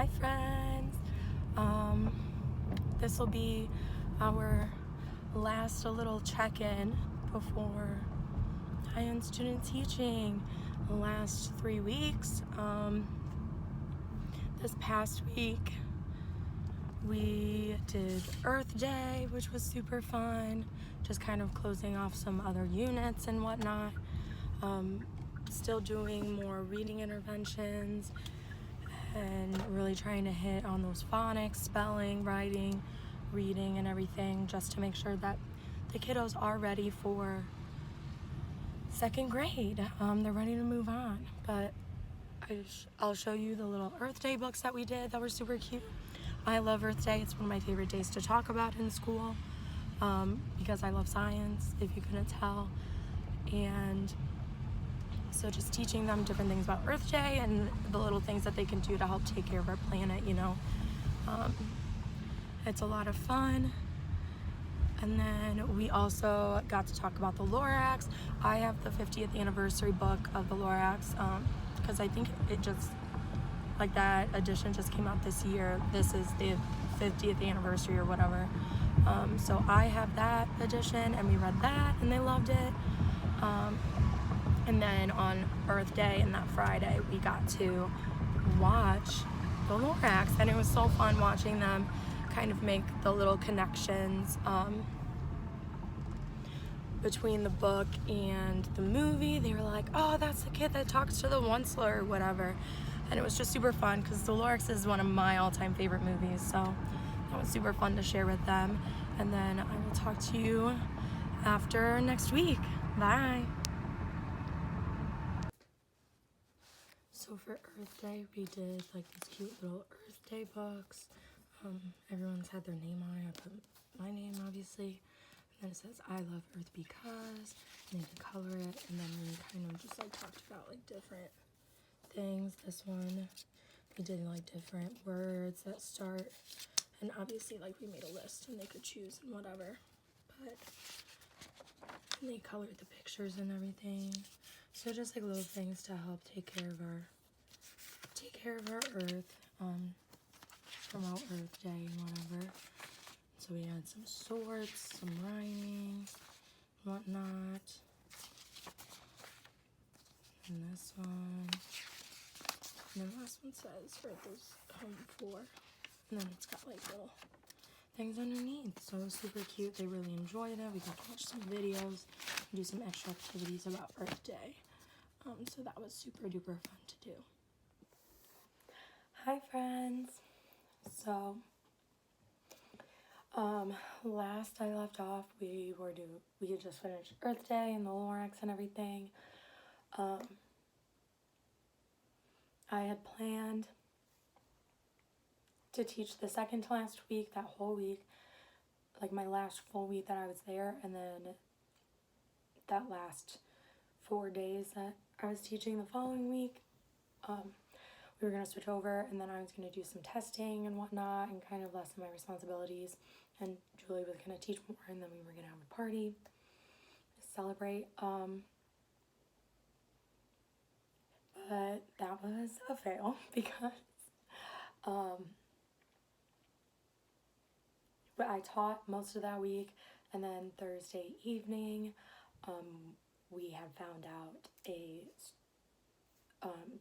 Hi friends. This will be our last little check-in before high-end student teaching. The last 3 weeks. This past week we did Earth Day, which was super fun. Just kind of closing off some other units and whatnot. Still doing more reading interventions and really trying to hit on those phonics, spelling, writing, reading, and everything, just to make sure that the kiddos are ready for 2nd grade. They're ready to move on. But I'll show you the little Earth Day books that we did that were super cute. I love Earth Day. It's one of my favorite days to talk about in school because I love science, if you couldn't tell. And so just teaching them different things about Earth Day and the little things that they can do to help take care of our planet, you know. It's a lot of fun. And then we also got to talk about the Lorax. I have the 50th anniversary book of the Lorax because I think it just, like, that edition just came out this year. This is the 50th anniversary or whatever. So I have that edition and we read that and they loved it. And then on Earth Day and that Friday, we got to watch the Lorax, and it was so fun watching them kind of make the little connections between the book and the movie. They were like, oh, that's the kid that talks to the Onceler or whatever. And it was just super fun because the Lorax is one of my all-time favorite movies, so that was super fun to share with them. And then I will talk to you after next week. Bye. So for Earth Day, we did like these cute little Earth Day books. Everyone's had their name on it. I put my name, obviously. And then it says, I love Earth because, and you can color it. And then we kind of just like talked about like different things. This one, we did like different words that start. And obviously like we made a list and they could choose and whatever. But and they colored the pictures and everything. So just like little things to help take care of our Earth, promote Earth Day and whatever. So we had some swords, some rhyming, whatnot. And this one. And then the last one says Earth is home for. And then it's got like little things underneath. So it was super cute. They really enjoyed it. We got to watch some videos and do some extra activities about Earth Day. So that was super duper fun to do. Hi friends. So last I left off, we had just finished Earth Day and the Lorax and everything. I had planned to teach the second to last week, that whole week, like my last full week that I was there, and then that last 4 days that I was teaching the following week, we were going to switch over, and then I was going to do some testing and whatnot and kind of lessen my responsibilities, and Julie was going to teach more, and then we were going to have a party to celebrate. But that was a fail because but I taught most of that week, and then Thursday evening we had found out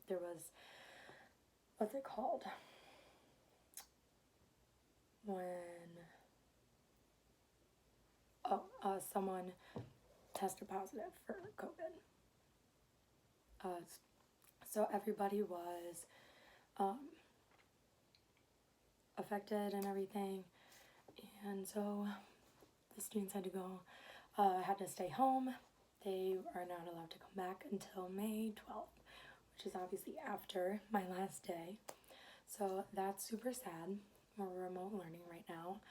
there was, what's it called, when someone tested positive for COVID. So everybody was affected and everything, and so the students had to go, had to stay home. They are not allowed to come back until May 12th, which is obviously after my last day. So that's super sad. We're remote learning right now.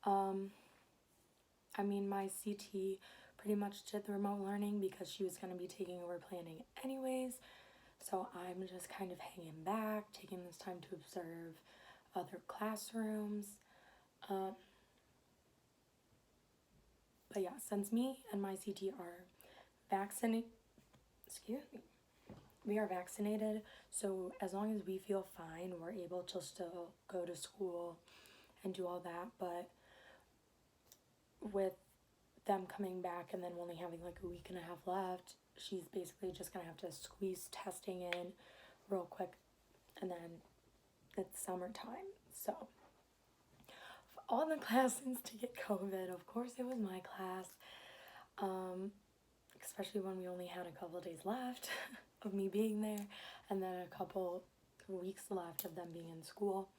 I mean, my CT pretty much did the remote learning because she was going to be taking over planning anyways. So I'm just kind of hanging back, taking this time to observe other classrooms. But yeah, since me and my CT are vaccinated, we are vaccinated, so as long as we feel fine, we're able to still go to school and do all that. But with them coming back and then only having like a week and a half left, she's basically just gonna have to squeeze testing in real quick, and then it's summertime. So for all the classes to get COVID, of course it was my class, especially when we only had a couple of days left of me being there, and then a couple weeks left of them being in school.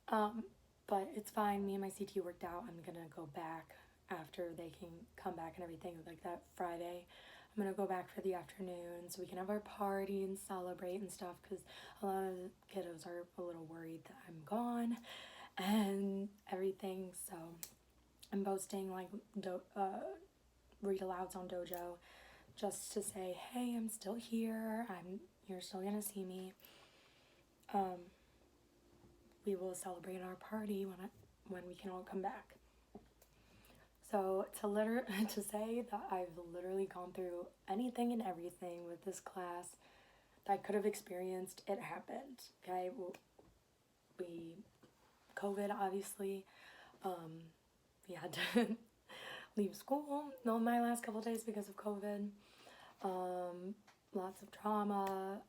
But it's fine. Me and my CT worked out. I'm gonna go back after they can come back and everything, like that Friday. I'm gonna go back for the afternoon so we can have our party and celebrate and stuff, because a lot of the kiddos are a little worried that I'm gone and everything. So I'm posting like read alouds on Dojo just to say, hey, I'm still here. You're still gonna see me. We will celebrate our party when we can all come back. So to say that I've literally gone through anything and everything with this class that I could have experienced, it happened. Okay, COVID obviously, we had to leave school my last couple days because of COVID. Lots of drama,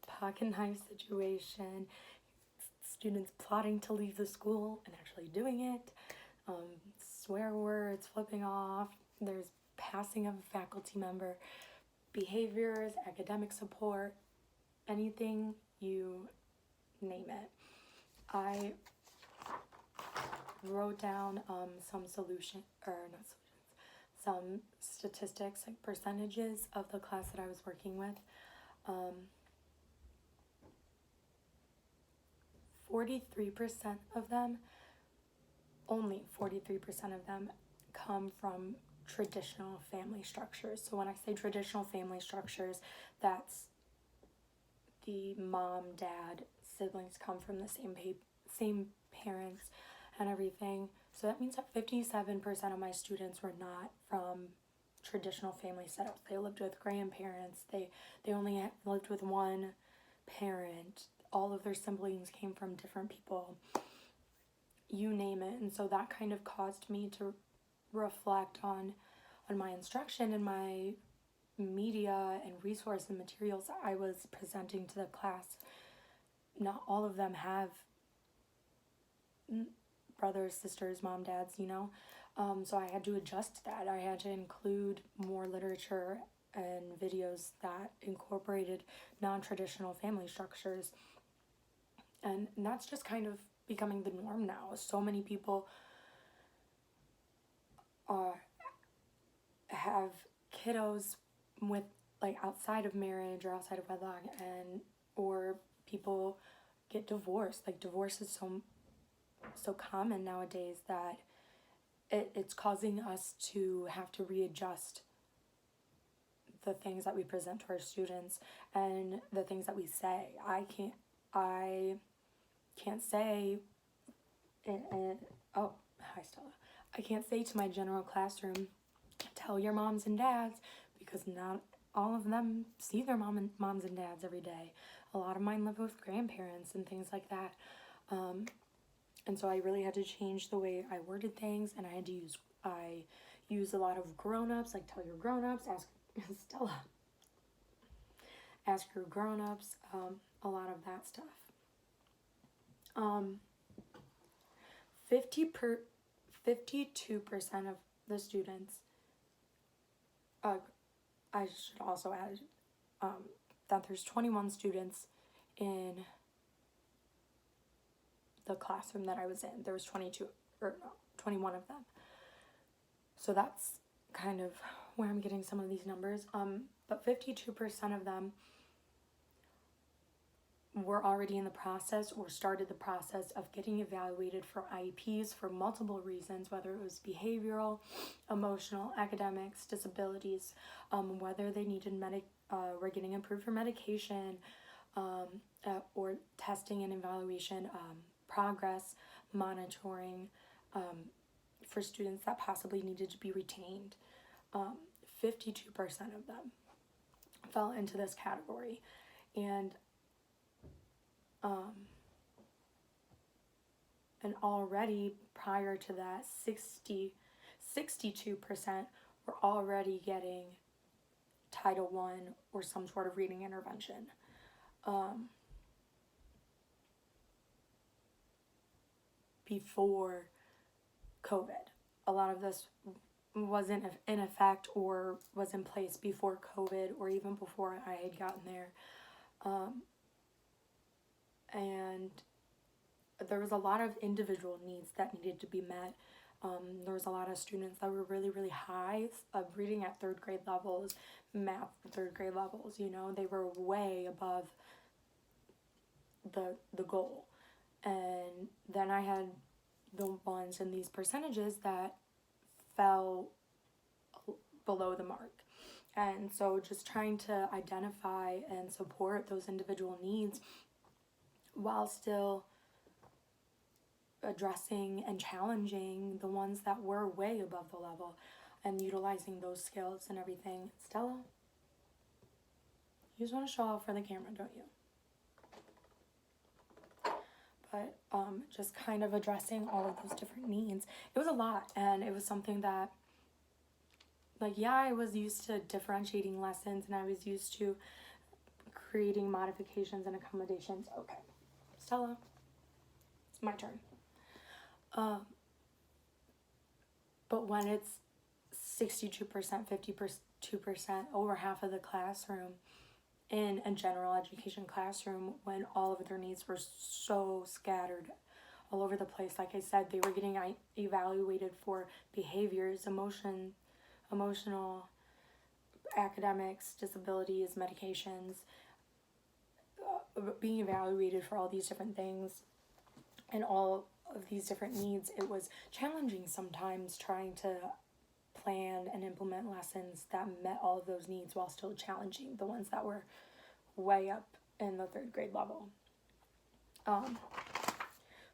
pocket knife situation, students plotting to leave the school and actually doing it, swear words flipping off, there's passing of a faculty member, behaviors, academic support, anything, you name it. I wrote down some some statistics, like percentages of the class that I was working with. 43% of them, only 43% of them, come from traditional family structures. So when I say traditional family structures, that's the mom, dad, siblings come from the same parents and everything. So that means that 57% of my students were not from traditional family setups. They lived with grandparents. They only lived with one parent. All of their siblings came from different people. You name it. And so that kind of caused me to reflect on my instruction and my media and resource and materials I was presenting to the class. Not all of them have brothers, sisters, mom, dads, so I had to adjust that. I had to include more literature and videos that incorporated non-traditional family structures, and that's just kind of becoming the norm now. So many people have kiddos with like outside of marriage or outside of wedlock, or people get divorced. Like divorce is so common nowadays that it's causing us to have to readjust the things that we present to our students and the things that we say. I can't say, oh, hi Stella. I can't say to my general classroom, tell your moms and dads, because not all of them see their moms and dads every day. A lot of mine live with grandparents and things like that. And so I really had to change the way I worded things, and I use a lot of grown-ups, like tell your grown-ups, ask Stella, ask your grown-ups, a lot of that stuff. 52% of the students, I should also add that there's 21 students in the classroom that I was in. There was 21 of them. So that's kind of where I'm getting some of these numbers. But 52% of them were already in the process or started the process of getting evaluated for IEPs for multiple reasons, whether it was behavioral, emotional, academics, disabilities, whether they needed were getting approved for medication, or testing and evaluation, progress monitoring for students that possibly needed to be retained. 52% of them. fell into this category. And already prior to that, 62% were already getting Title I or some sort of reading intervention. Before COVID. A lot of this wasn't in effect or was in place before COVID or even before I had gotten there. And there was a lot of individual needs that needed to be met. There was a lot of students that were really, really high of reading at third grade levels, math third grade levels, you know, they were way above the goal. And then I had the ones in these percentages that fell below the mark. And so just trying to identify and support those individual needs while still addressing and challenging the ones that were way above the level and utilizing those skills and everything. Stella, you just want to show off for the camera, don't you? But just kind of addressing all of those different needs. It was a lot, and it was something that, like, yeah, I was used to differentiating lessons, and I was used to creating modifications and accommodations. Okay, Stella, it's my turn. But when it's 62%, 52%, over half of the classroom in a general education classroom, when all of their needs were so scattered all over the place, like I said, they were getting evaluated for behaviors, emotional, academics, disabilities, medications, being evaluated for all these different things and all of these different needs. It was challenging sometimes trying to plan and implement lessons that met all of those needs while still challenging the ones that were way up in the third grade level.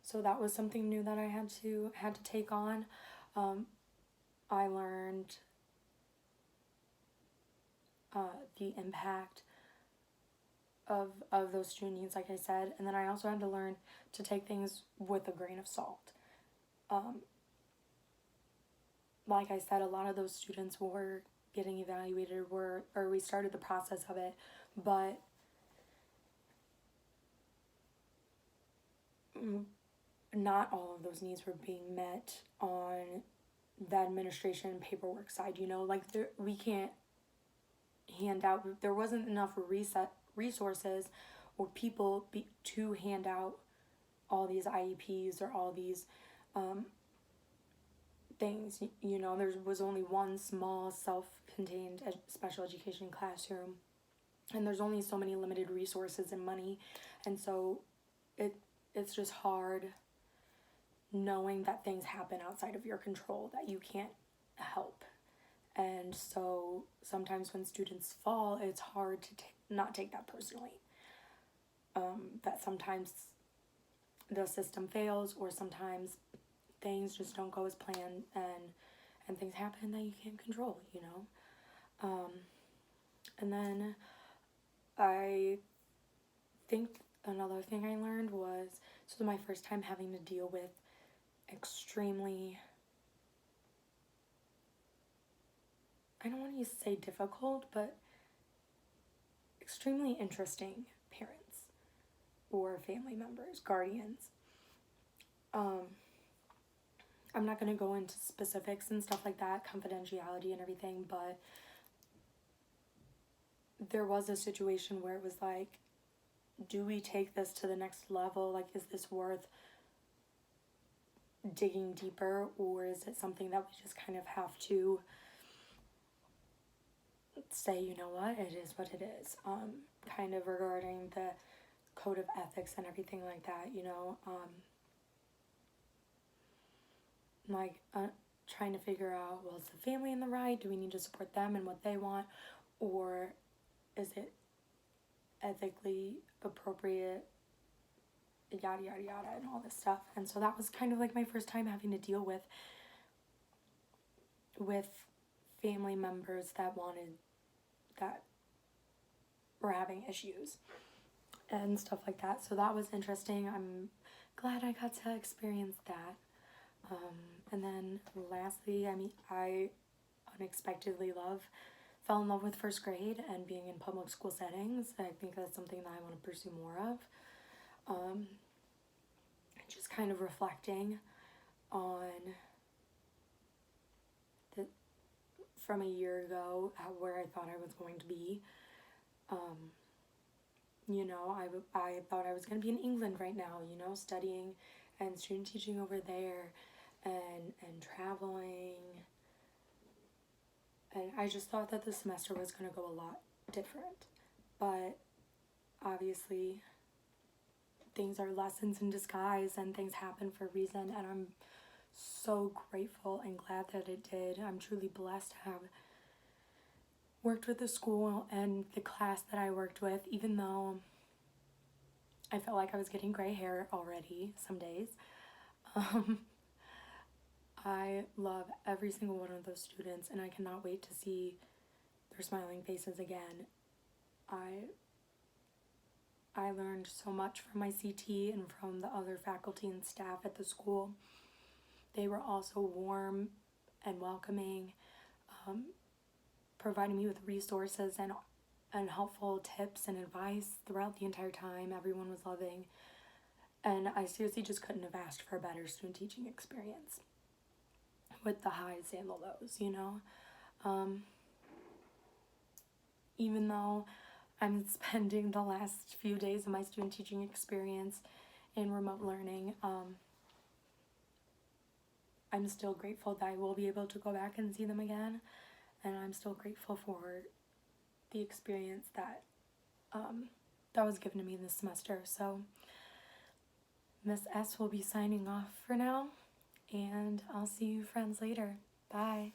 So that was something new that I had to take on. I learned the impact of those student needs, like I said, and then I also had to learn to take things with a grain of salt. Like I said, a lot of those students were getting evaluated, or we started the process of it, but not all of those needs were being met on the administration paperwork side, you know, like we can't hand out, there wasn't enough resources or people to hand out all these IEPs or all these things, you know. There was only one small self-contained special education classroom, and there's only so many limited resources and money, and so it's just hard knowing that things happen outside of your control that you can't help. And so sometimes when students fall, it's hard to not take that personally. That sometimes the system fails, or sometimes things just don't go as planned, and things happen that you can't control, you know. And then I think another thing I learned was, this was my first time having to deal with extremely, I don't want to say difficult, but extremely interesting parents or family members, guardians. I'm not going to go into specifics and stuff like that, confidentiality and everything, but there was a situation where it was like, do we take this to the next level? Like, is this worth digging deeper, or is it something that we just kind of have to say, you know what, it is what it is, kind of regarding the code of ethics and everything like that, you know, trying to figure out, well, is the family in the right? Do we need to support them and what they want, or is it ethically appropriate, yada yada yada, and all this stuff. And so that was kind of like my first time having to deal with family members that wanted, that were having issues and stuff like that. So that was interesting. I'm glad I got to experience that. And then lastly, I unexpectedly fell in love with first grade and being in public school settings. I think that's something that I want to pursue more of. Just kind of reflecting on from a year ago where I thought I was going to be. I thought I was going to be in England right now, studying and student teaching over there and traveling. And I just thought that the semester was going to go a lot different. But obviously, things are lessons in disguise and things happen for a reason. And I'm so grateful and glad that it did. I'm truly blessed to have worked with the school and the class that I worked with, even though I felt like I was getting gray hair already some days. I love every single one of those students, and I cannot wait to see their smiling faces again. I learned so much from my CT and from the other faculty and staff at the school. They were also warm and welcoming, providing me with resources and helpful tips and advice throughout the entire time. Everyone was loving, and I seriously just couldn't have asked for a better student teaching experience with the highs and the lows, Even though I'm spending the last few days of my student teaching experience in remote learning, I'm still grateful that I will be able to go back and see them again, and I'm still grateful for the experience that was given to me this semester. So Miss S will be signing off for now, and I'll see you friends later. Bye.